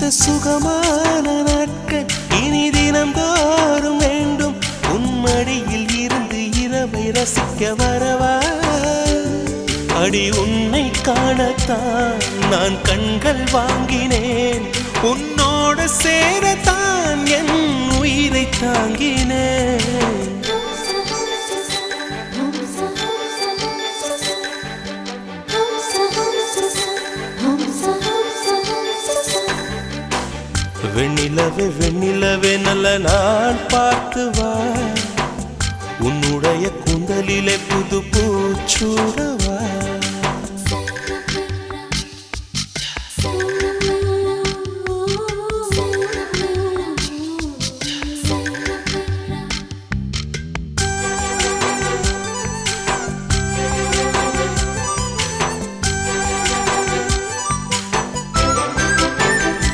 சுகமான நாட்கள் இனி தினந்தோறும் வேண்டும். உன்மடியில் இருந்து இரவை ரசிக்க வரவா? அடி உன்னை காணத்தான் நான் கண்கள் வாங்கினேன். உன்னோடு சேரத்தான் என் உயிரை தாங்கினேன். வெண்ணிலவே வெண்ணிலவே நல்ல நான் பார்த்து வா. உன்னுடைய கூந்தலிலே புது பூச்சூடவா.